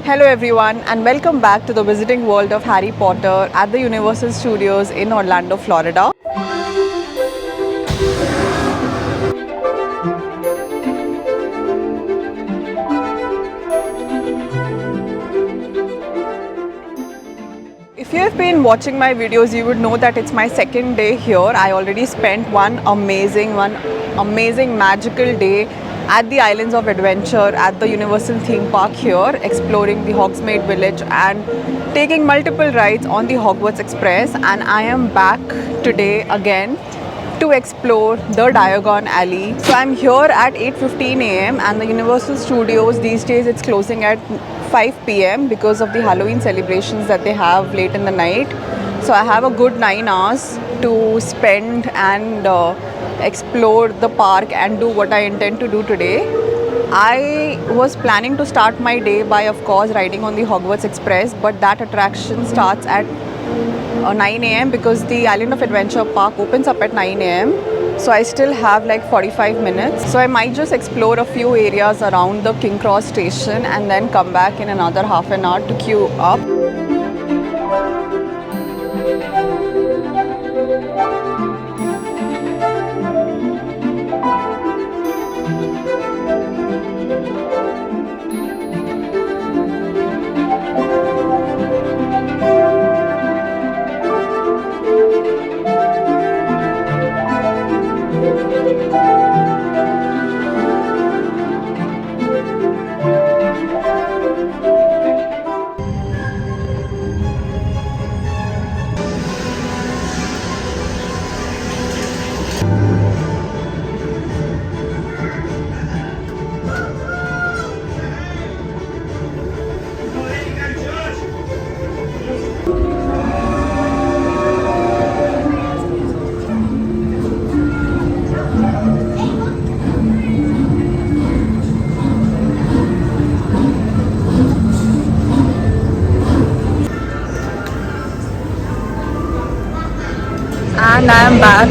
Hello everyone and welcome back to the Visiting World of Harry Potter at the Universal Studios in Orlando, Florida. If you have been watching my videos, you would know that it's my second day here. I already spent one amazing magical day at the Islands of Adventure at the Universal theme park here, exploring the Hogsmeade village and taking multiple rides on the Hogwarts Express. And I am back today again to explore the Diagon Alley. So I'm here at 8:15 a.m. and the Universal Studios these days it's closing at 5 p.m. because of the Halloween celebrations that they have late in the night. So I have a good 9 hours to spend and explore the park and do what I intend to do today. I was planning to start my day by, of course, riding on the Hogwarts Express, but that attraction starts at 9 a.m. because the Island of Adventure Park opens up at 9 a.m. So I still have like 45 minutes. So I might just explore a few areas around the King Cross station and then come back in another half an hour to queue up. And I am back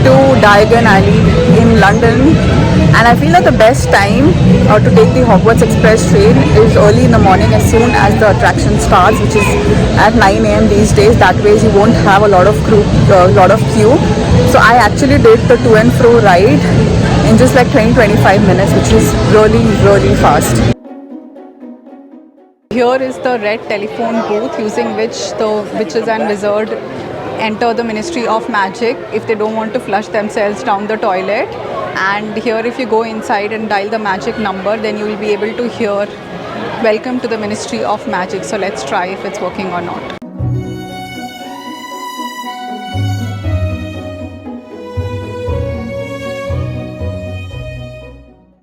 to Diagon Alley in London, and I feel that the best time to take the Hogwarts Express train is early in the morning as soon as the attraction starts, which is at 9 a.m. these days. That way you won't have a lot of queue. So I actually did the to and fro ride in just like 20-25 minutes, which is really fast. Here is the red telephone booth using which the witches and wizards enter the Ministry of Magic if they don't want to flush themselves down the toilet. And here if you go inside and dial the magic number, then you will be able to hear "Welcome to the Ministry of Magic." So let's try if it's working or not.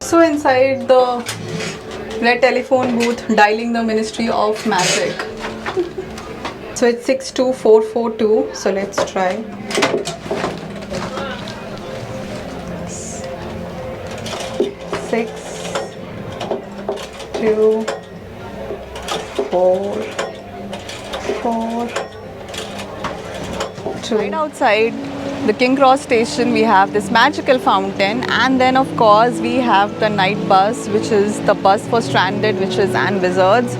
So inside the red telephone booth, dialing the Ministry of Magic. So it's 62442. So let's try. 6, 2, 4, 4, 2. Right outside the King Cross station, we have this magical fountain, and then of course we have the night bus, which is the bus for stranded witches and wizards.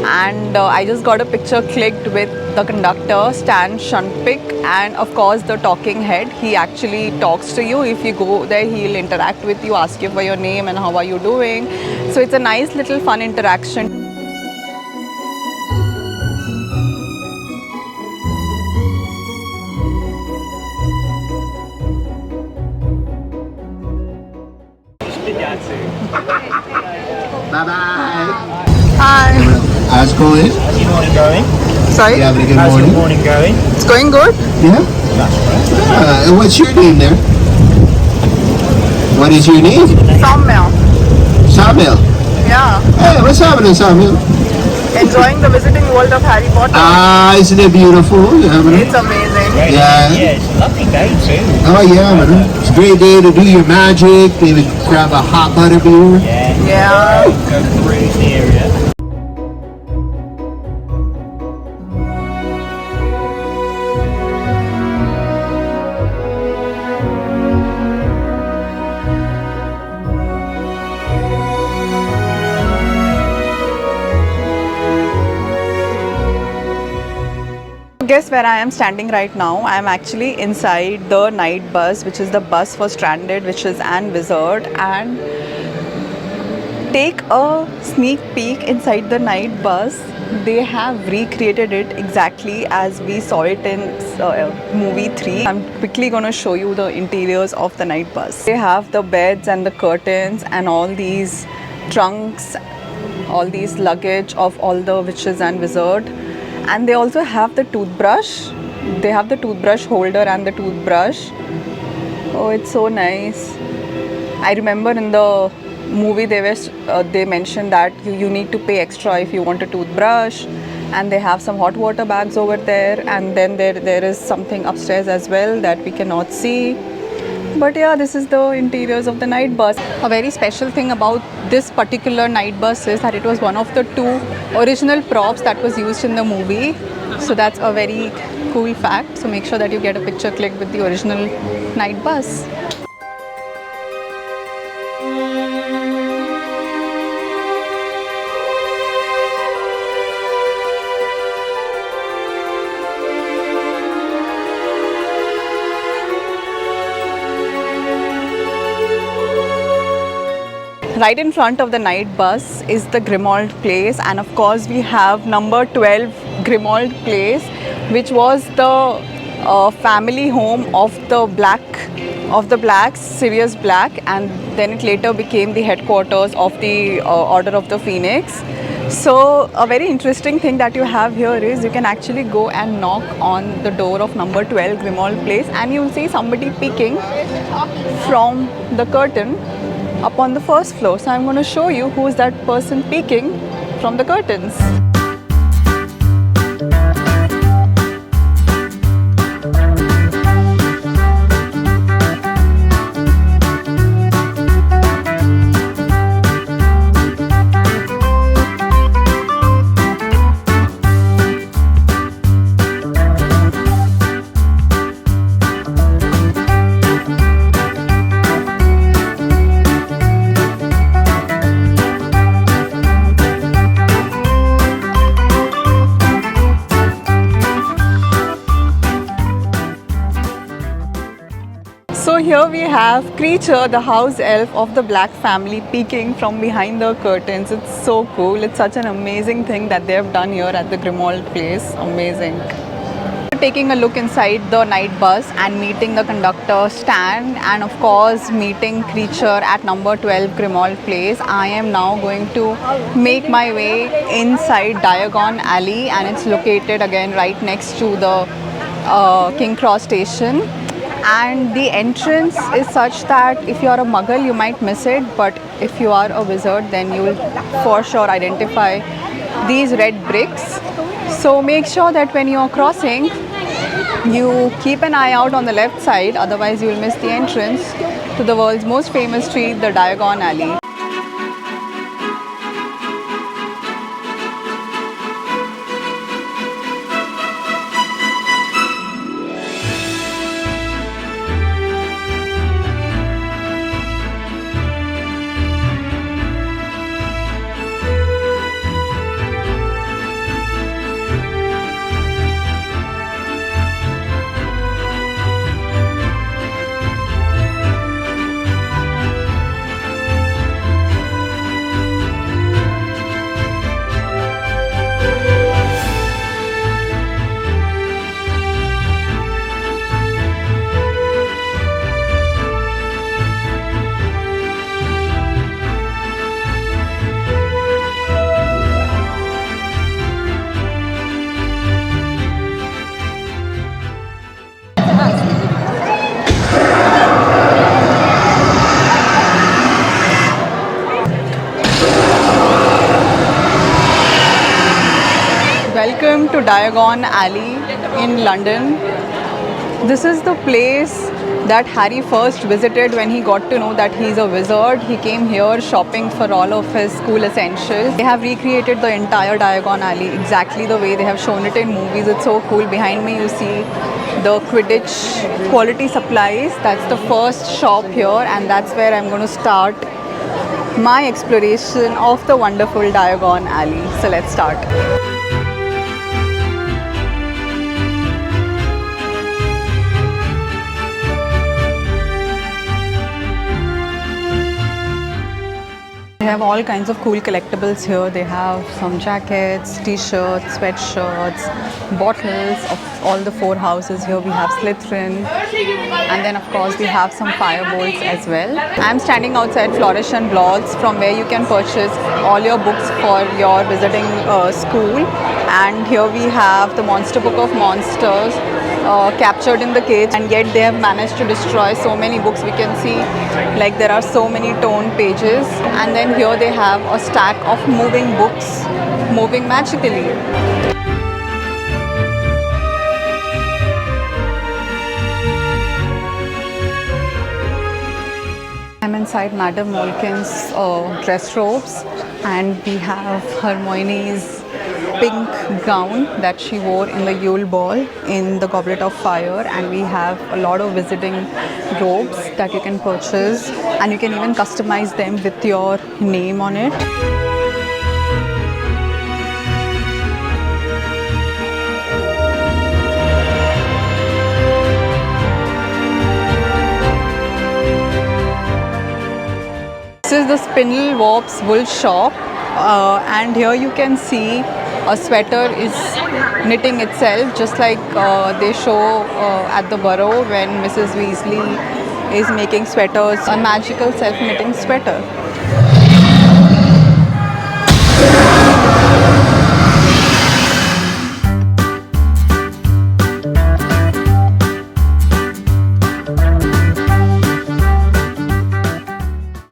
And I just got a picture clicked with the conductor, Stan Shunpik, and of course the talking head. He actually talks to you. If you go there, he'll interact with you, ask you for your name and how are you doing. So it's a nice little fun interaction. Bye-bye. Hi. How's it going? How's your morning going? Sorry? You having a good How's morning? your morning going? It's going good? Yeah? That's great. And what's your name there? What is your name? Soumya. Samuel. Yeah. Hey, what's happening, Samuel? Enjoying the Visiting World of Harry Potter. Ah, isn't it beautiful? You having It's amazing. Great. Yeah. Yeah, it's a lovely day too. Oh, yeah, man. It's a great day to do your magic. Maybe grab a hot butter beer. Yeah. Go cruise the area. Guess where I am standing right now? I am actually inside the night bus, which is the bus for Stranded, which is an wizard, and take a sneak peek inside the night bus. They have recreated it exactly as we saw it in movie 3. I'm quickly going to show you the interiors of the night bus. They have the beds and the curtains and all these trunks, all these luggage of all the witches and wizard. And they also have the toothbrush. They have the toothbrush holder and the toothbrush. Oh, it's so nice. I remember in the movie they mentioned that you need to pay extra if you want a toothbrush, and they have some hot water bags over there, and then there is something upstairs as well that we cannot see. But yeah, this is the interiors of the night bus. A very special thing about this particular night bus is that it was one of the 2 original props that was used in the movie. So that's a very cool fact. So make sure that you get a picture click with the original night bus. Right in front of the night bus is the Grimmauld Place, and of course we have number 12 Grimmauld Place, which was the family home of the Blacks, Sirius Black, and then it later became the headquarters of the Order of the Phoenix. So a very interesting thing that you have here is you can actually go and knock on the door of number 12 Grimmauld Place, and you'll see somebody peeking from the curtain up on the first floor. So I'm going to show you who is that person peeking from the curtains. So here we have Kreacher, the house elf of the Black family, peeking from behind the curtains. It's so cool. It's such an amazing thing that they have done here at the Grimmauld Place. Amazing. Taking a look inside the night bus and meeting the conductor Stan, and of course meeting Kreacher at number 12 Grimmauld Place. I am now going to make my way inside Diagon Alley, and it's located again right next to the King Cross station. And the entrance is such that if you are a muggle you might miss it, but if you are a wizard then you will for sure identify these red bricks. So make sure that when you are crossing you keep an eye out on the left side, otherwise you will miss the entrance to the world's most famous street, the Diagon Alley. Welcome to Diagon Alley in London. This is the place that Harry first visited when he got to know that he's a wizard. He came here shopping for all of his school essentials. They have recreated the entire Diagon Alley exactly the way they have shown it in movies. It's so cool. Behind me you see the Quidditch quality supplies. That's the first shop here, and that's where I'm going to start my exploration of the wonderful Diagon Alley. So let's start. They have all kinds of cool collectibles here. They have some jackets, t-shirts, sweatshirts, bottles of all the 4 houses. Here we have Slytherin, and then of course we have some firebolts as well. I'm standing outside Flourish and Blogs, from where you can purchase all your books for your visiting school. And here we have the Monster Book of Monsters, captured in the cage, and yet they have managed to destroy so many books. We can see like there are so many torn pages, and then here they have a stack of moving books moving magically. I'm inside Madame Malkin's dress robes, and we have Hermione's pink gown that she wore in the Yule Ball in the Goblet of Fire, and we have a lot of visiting robes that you can purchase, and you can even customize them with your name on it. This is the Spindle Warp's wool shop, and here you can see a sweater is knitting itself, just like they show at the Burrow when Mrs. Weasley is making sweaters, a magical self-knitting sweater.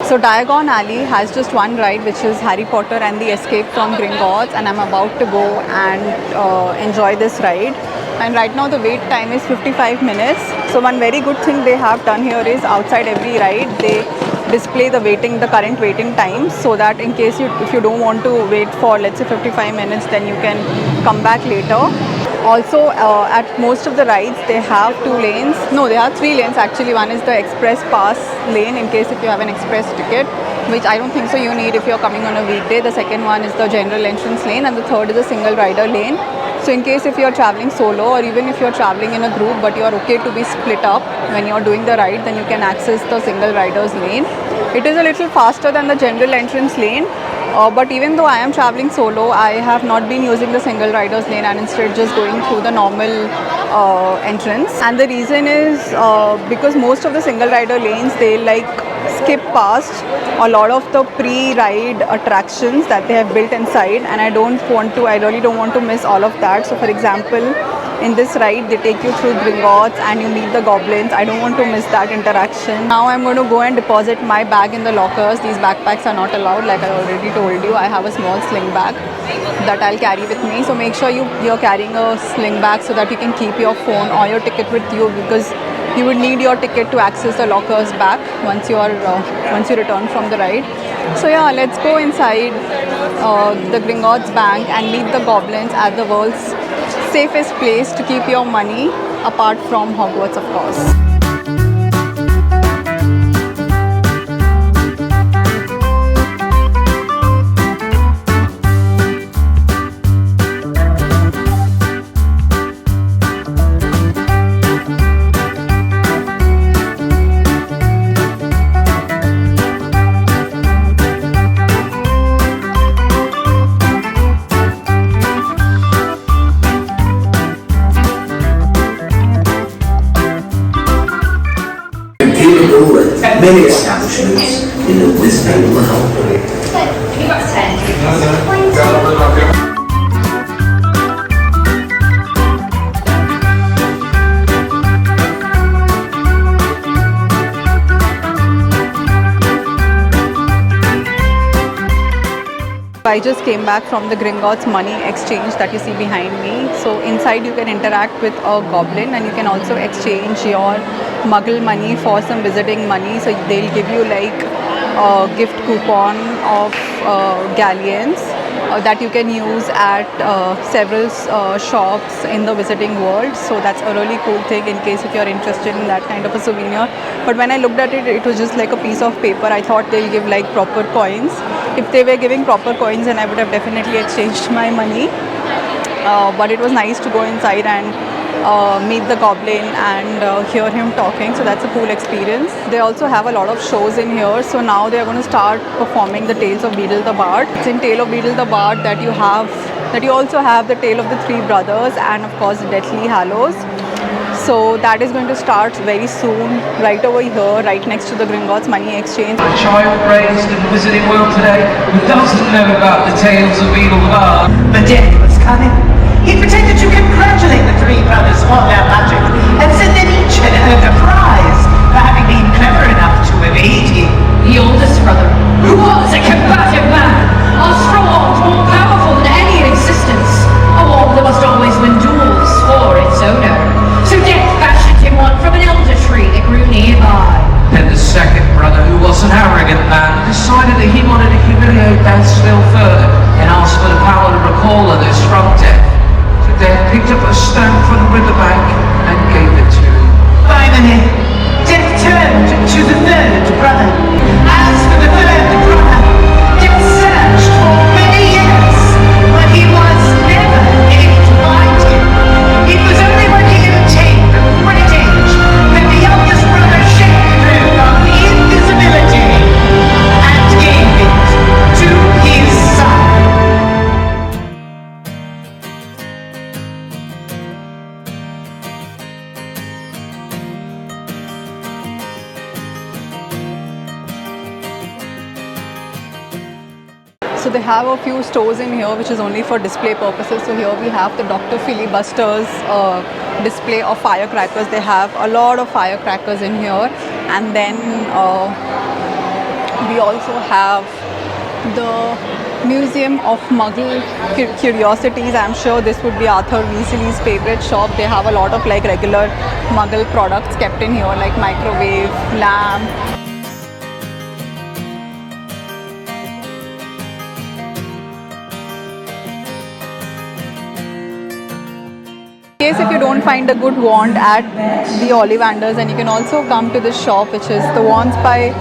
So Diagon Alley has just one ride, which is Harry Potter and the Escape from Gringotts, and I'm about to go and enjoy this ride. And right now the wait time is 55 minutes. So one very good thing they have done here is outside every ride they display the current waiting time, so that in case if you don't want to wait for, let's say, 55 minutes, then you can come back later. Also, at most of the rides, they have 2 lanes. No, they have 3 lanes actually. One is the express pass lane in case if you have an express ticket, which I don't think so you need if you're coming on a weekday. The second one is the general entrance lane, and the third is a single rider lane. So in case if you're traveling solo, or even if you're traveling in a group but you're okay to be split up when you're doing the ride, then you can access the single riders lane. It is a little faster than the general entrance lane. But even though I am traveling solo, I have not been using the single riders lane and instead just going through the normal entrance. And the reason is because most of the single rider lanes, they like skip past a lot of the pre-ride attractions that they have built inside, and I really don't want to miss all of that. So for example, in this ride they take you through Gringotts and you meet the goblins. I don't want to miss that interaction. Now I'm going to go and deposit my bag in the lockers. These backpacks are not allowed, like I already told you. I have a small sling bag that I'll carry with me, so make sure you're carrying a sling bag so that you can keep your phone or your ticket with you, because you would need your ticket to access the lockers back once you return from the ride. So yeah, let's go inside the Gringotts Bank and meet the goblins at the world's safest place to keep your money, apart from Hogwarts, of course. Many establishments in the Wizarding world. I just came back from the Gringotts money exchange that you see behind me. So inside you can interact with a goblin, and you can also exchange your muggle money for some visiting money. So they'll give you like a gift coupon of galleons that you can use at several shops in the visiting world. So that's a really cool thing in case if you're interested in that kind of a souvenir. But when I looked at it, it was just like a piece of paper. I thought they'll give like proper coins. If they were giving proper coins, then I would have definitely exchanged my money. But it was nice to go inside and meet the goblin and hear him talking. So that's a cool experience. They also have a lot of shows in here. So now they are going to start performing the Tales of Beedle the Bard. It's in Tale of Beedle the Bard that you also have the Tale of the Three Brothers and of course Deathly Hallows. So that is going to start very soon, right over here, right next to the Gringotts Money Exchange. A child raised in the wizarding world today who doesn't know about the tales of Beedle the Bard. The death was coming. He pretended to congratulate the three brothers on their magic and said that each had earned a prize for having been clever enough to evade him. The oldest brother, who was a combative man, a strong, more powerful than any in existence, a wand that must always win duels for its owner. So death fashioned him one from an elder tree that grew nearby. Then the second brother, who was an arrogant man, decided that he wanted to humiliate Death still further and asked for the power to recall others from Death. So Death picked up a stone from the riverbank and gave it to him. Finally, Death turned to the third brother. As for the third brother, Death searched for many years, but he was never able to find him. It was only when he attained the great age that the youngest brother shared the robe of invisibility and gave it to his son. So they have a few stores in here which is only for display purposes. So here we have the Dr. Filibuster's display of firecrackers. They have a lot of firecrackers in here. And then we also have the Museum of Muggle Curiosities. I'm sure this would be Arthur Weasley's favorite shop. They have a lot of like regular Muggle products kept in here like microwave, lamp. In case if you don't find a good wand at the Ollivanders, and you can also come to this shop which is the Wands by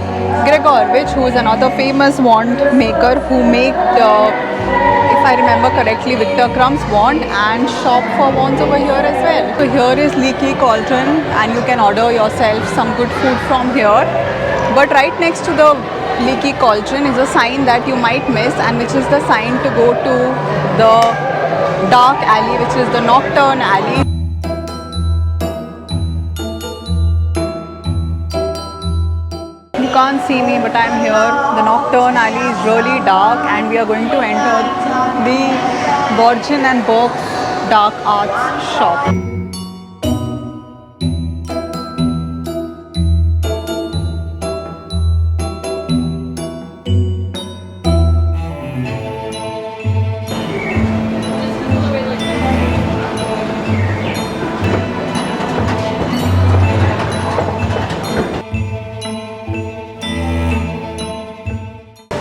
Gregor, who is another famous wand maker who made, if I remember correctly, Victor Crumb's wand and shop for wands over here as well. So here is Leaky Cauldron and you can order yourself some good food from here. But right next to the Leaky Cauldron is a sign that you might miss, and which is the sign to go to the Dark Alley, which is the Nocturne Alley. You can't see me, but I'm here. The Nocturne Alley is really dark and we are going to enter the Borgin and Burke's Dark Arts shop.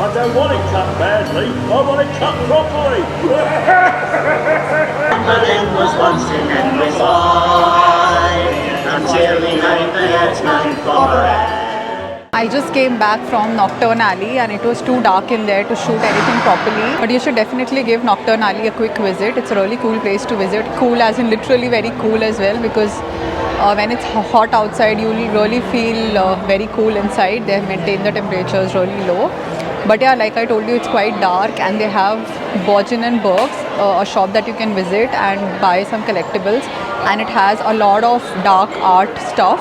I don't want it cut badly, I want it cut properly. There was once an endless life, until he made the headsman for I just came back from Nocturne Alley and it was too dark in there to shoot anything properly. But you should definitely give Nocturne Alley a quick visit. It's a really cool place to visit. Cool as in literally very cool as well, because when it's hot outside you will really feel very cool inside. They have maintained the temperatures really low. But yeah, like I told you, it's quite dark and they have Borgin and Burke's, a shop that you can visit and buy some collectibles, and it has a lot of dark art stuff.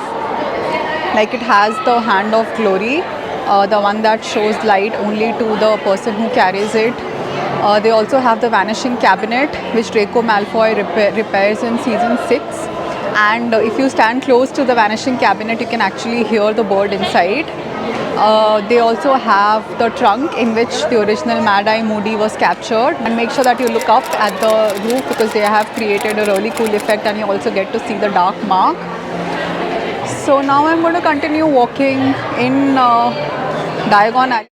Like it has the Hand of Glory, the one that shows light only to the person who carries it. They also have the Vanishing Cabinet, which Draco Malfoy repairs in season 6. And if you stand close to the Vanishing Cabinet, you can actually hear the bird inside. They also have the trunk in which the original Mad-Eye Moody was captured. And make sure that you look up at the roof because they have created a really cool effect, and you also get to see the dark mark. So now I'm going to continue walking in Diagon Alley.